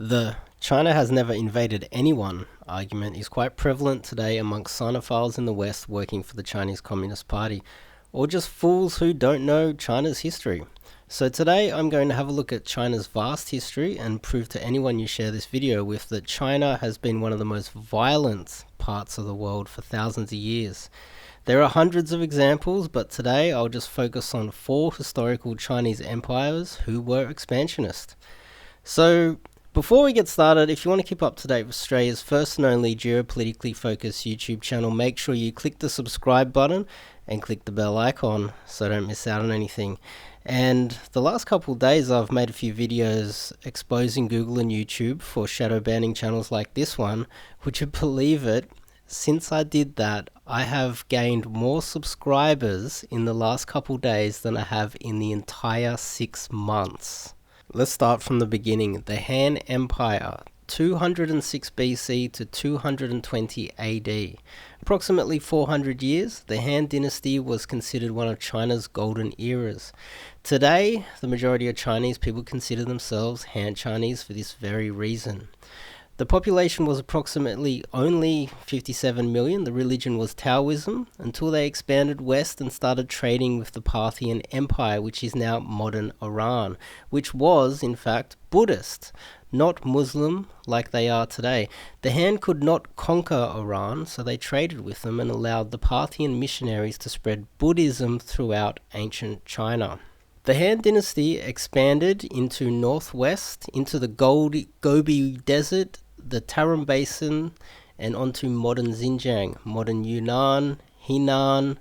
The China has never invaded anyone argument is quite prevalent today amongst Sinophiles in the West working for the Chinese Communist Party, or just fools who don't know China's history. So today I'm going to have a look at China's vast history and prove to anyone you share this video with that China has been one of the most violent parts of the world for thousands of years. There are hundreds of examples, but today I'll just focus on 4 historical Chinese empires who were expansionist. So, before we get started, if you want to keep up to date with Australia's first and only geopolitically focused YouTube channel, make sure you click the subscribe button and click the bell icon so don't miss out on anything. And the last couple of days I've made a few videos exposing Google and YouTube for shadow banning channels like this one. Would you believe it? Since I did that, I have gained more subscribers in the last couple of days than I have in the entire 6 months. Let's start from the beginning. The Han Empire, 206 BC to 220 AD. Approximately 400 years, the Han dynasty was considered one of China's golden eras. Today, the majority of Chinese people consider themselves Han Chinese for this very reason. The population was approximately only 57 million. The religion was Taoism until they expanded west and started trading with the Parthian Empire, which is now modern Iran, which was, in fact, Buddhist, not Muslim like they are today. The Han could not conquer Iran, so they traded with them and allowed the Parthian missionaries to spread Buddhism throughout ancient China. The Han dynasty expanded into northwest, into the Gobi Desert, the Tarim Basin, and onto modern Xinjiang, modern Yunnan, Henan.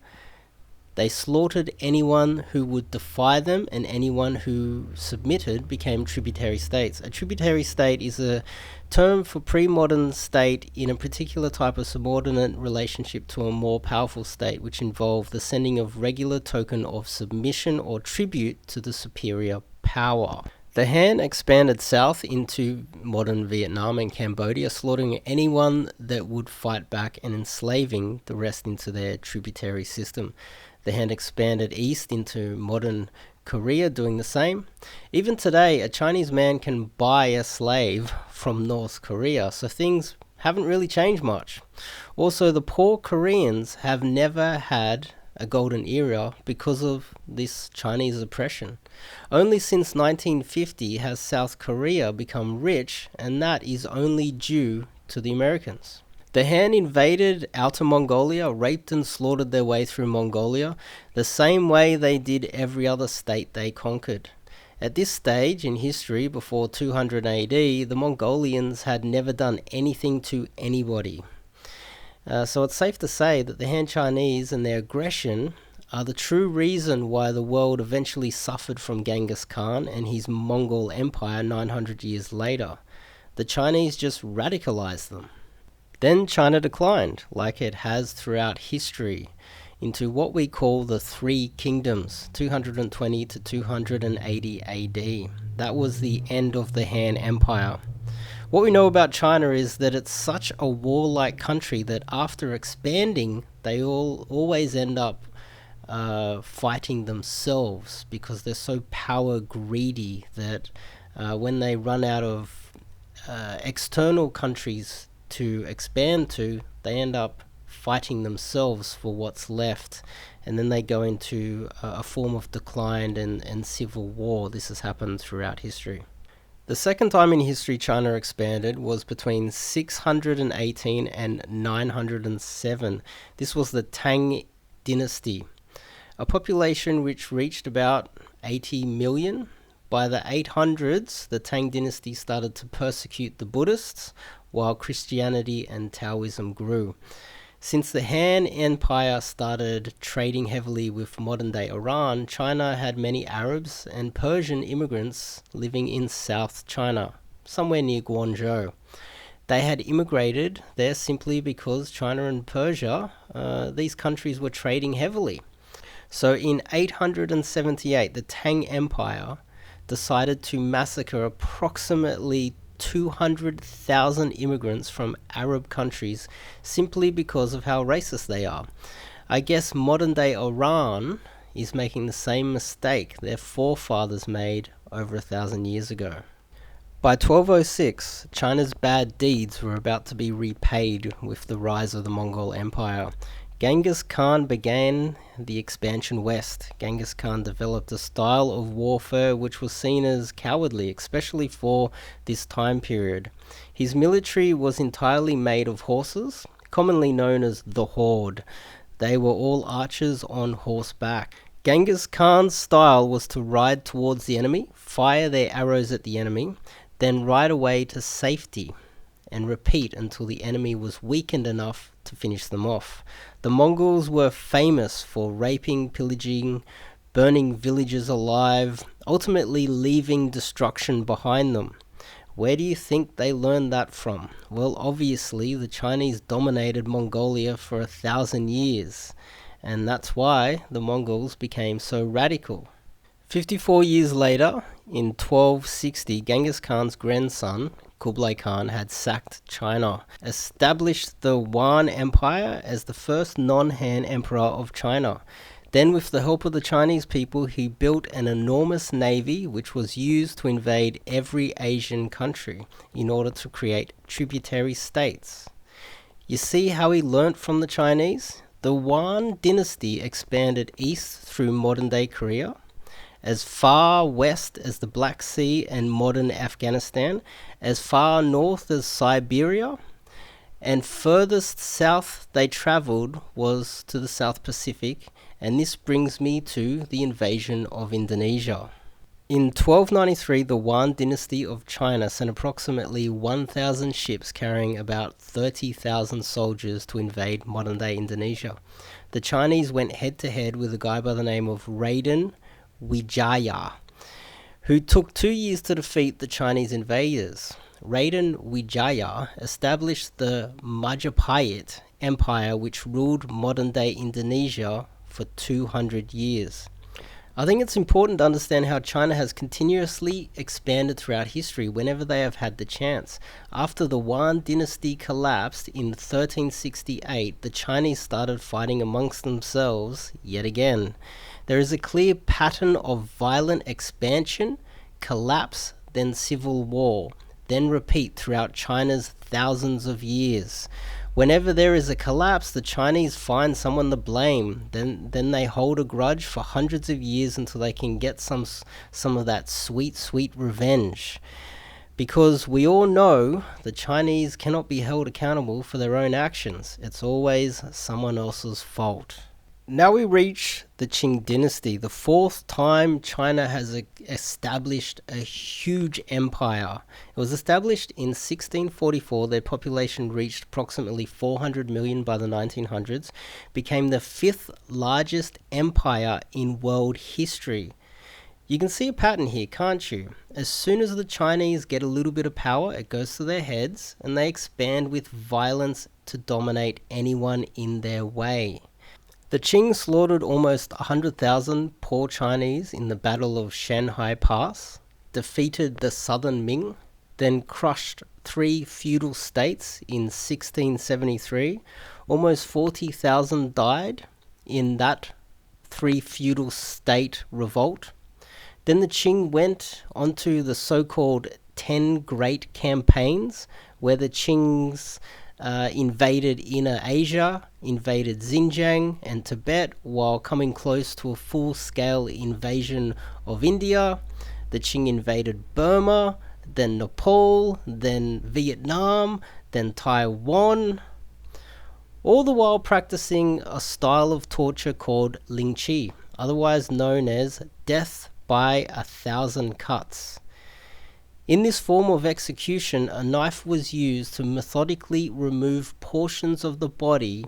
They slaughtered anyone who would defy them, and anyone who submitted became tributary states. A tributary state is a term for pre-modern state in a particular type of subordinate relationship to a more powerful state, which involved the sending of regular token of submission or tribute to the superior power. The Han expanded south into modern Vietnam and Cambodia, slaughtering anyone that would fight back and enslaving the rest into their tributary system. The Han expanded east into modern Korea, doing the same. Even today, a Chinese man can buy a slave from North Korea, so things haven't really changed much. Also, the poor Koreans have never had a golden era because of this Chinese oppression. Only since 1950 has South Korea become rich, and that is only due to the Americans. The Han invaded Outer Mongolia, raped and slaughtered their way through Mongolia, the same way they did every other state they conquered. At this stage in history, before 200 AD, the Mongolians had never done anything to anybody. So it's safe to say that the Han Chinese and their aggression are the true reason why the world eventually suffered from Genghis Khan and his Mongol Empire 900 years later. The Chinese just radicalized them. Then China declined, like it has throughout history, into what we call the Three Kingdoms, 220 to 280 AD. That was the end of the Han Empire. What we know about China is that it's such a warlike country that after expanding, they always end up fighting themselves because they're so power greedy that when they run out of external countries to expand to, they end up fighting themselves for what's left, and then they go into a form of decline and civil war. This has happened throughout history. The second time in history China expanded was between 618 and 907. This was the Tang dynasty, a population which reached about 80 million. By the 800s, the Tang dynasty started to persecute the Buddhists, while Christianity and Taoism grew. Since the Han Empire started trading heavily with modern-day Iran, China had many Arabs and Persian immigrants living in South China, somewhere near Guangzhou. They had immigrated there simply because China and Persia, these countries were trading heavily. So in 878, the Tang Empire decided to massacre approximately 200,000 immigrants from Arab countries simply because of how racist they are. I guess modern day Iran is making the same mistake their forefathers made over 1,000 years ago. By 1206, China's bad deeds were about to be repaid with the rise of the Mongol Empire. Genghis Khan began the expansion west. Genghis Khan developed a style of warfare which was seen as cowardly, especially for this time period. His military was entirely made of horses, commonly known as the Horde. They were all archers on horseback. Genghis Khan's style was to ride towards the enemy, fire their arrows at the enemy, then ride away to safety and repeat until the enemy was weakened enough to finish them off. The Mongols were famous for raping, pillaging, burning villages alive, ultimately leaving destruction behind them. Where do you think they learned that from? Well, obviously the Chinese dominated Mongolia for 1,000 years, and that's why the Mongols became so radical. 54 years later, in 1260, Genghis Khan's grandson, Kublai Khan, had sacked China, established the Yuan Empire as the first non-Han emperor of China. Then, with the help of the Chinese people, he built an enormous navy which was used to invade every Asian country in order to create tributary states. You see how he learnt from the Chinese? The Yuan dynasty expanded east through modern-day Korea, as far west as the Black Sea and modern Afghanistan, as far north as Siberia, and furthest south they travelled was to the South Pacific, and this brings me to the invasion of Indonesia. In 1293, the Yuan dynasty of China sent approximately 1,000 ships carrying about 30,000 soldiers to invade modern-day Indonesia. The Chinese went head-to-head with a guy by the name of Raden Wijaya, who took 2 years to defeat the Chinese invaders. Raden Wijaya established the Majapahit Empire, which ruled modern-day Indonesia for 200 years. I think it's important to understand how China has continuously expanded throughout history whenever they have had the chance. After the Yuan dynasty collapsed in 1368, the Chinese started fighting amongst themselves yet again. There is a clear pattern of violent expansion, collapse, then civil war, then repeat throughout China's thousands of years. Whenever there is a collapse, the Chinese find someone to blame. Then they hold a grudge for hundreds of years until they can get some of that sweet, sweet revenge. Because we all know the Chinese cannot be held accountable for their own actions. It's always someone else's fault. Now we reach the Qing dynasty, the fourth time China has established a huge empire. It was established in 1644. Their population reached approximately 400 million by the 1900s, became the fifth largest empire in world history. You can see a pattern here, can't you? As soon as the Chinese get a little bit of power, it goes to their heads, and they expand with violence to dominate anyone in their way. The Qing slaughtered almost 100,000 poor Chinese in the Battle of Shanhai Pass, defeated the Southern Ming, then crushed 3 feudal states in 1673. Almost 40,000 died in that 3 feudal state revolt. Then the Qing went onto the so-called 10 Great Campaigns, where the Qings invaded Inner Asia, invaded Xinjiang and Tibet, while coming close to a full-scale invasion of India. The Qing invaded Burma, then Nepal, then Vietnam, then Taiwan, all the while practicing a style of torture called Ling Chi, otherwise known as death by 1,000 cuts. In this form of execution, a knife was used to methodically remove portions of the body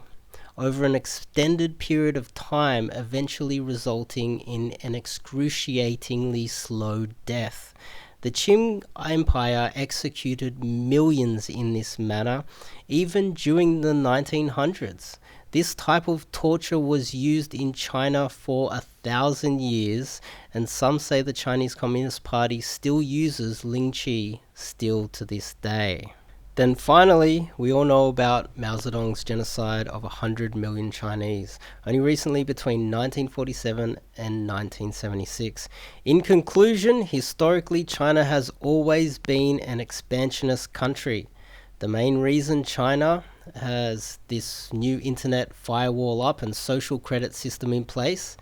over an extended period of time, eventually resulting in an excruciatingly slow death. The Qing Empire executed millions in this manner, even during the 1900s. This type of torture was used in China for 1,000 years, and some say the Chinese Communist Party still uses Ling Chi still to this day. Then finally, we all know about Mao Zedong's genocide of 100 million Chinese, only recently between 1947 and 1976. In conclusion, historically, China has always been an expansionist country. The main reason China has this new internet firewall up and social credit system in place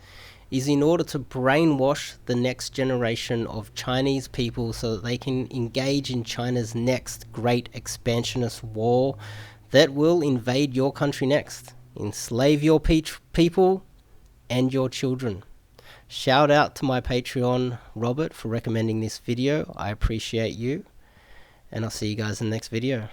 is in order to brainwash the next generation of Chinese people so that they can engage in China's next great expansionist war that will invade your country next, enslave your people and your children. Shout out to my Patreon, Robert, for recommending this video. I appreciate you, and I'll see you guys in the next video.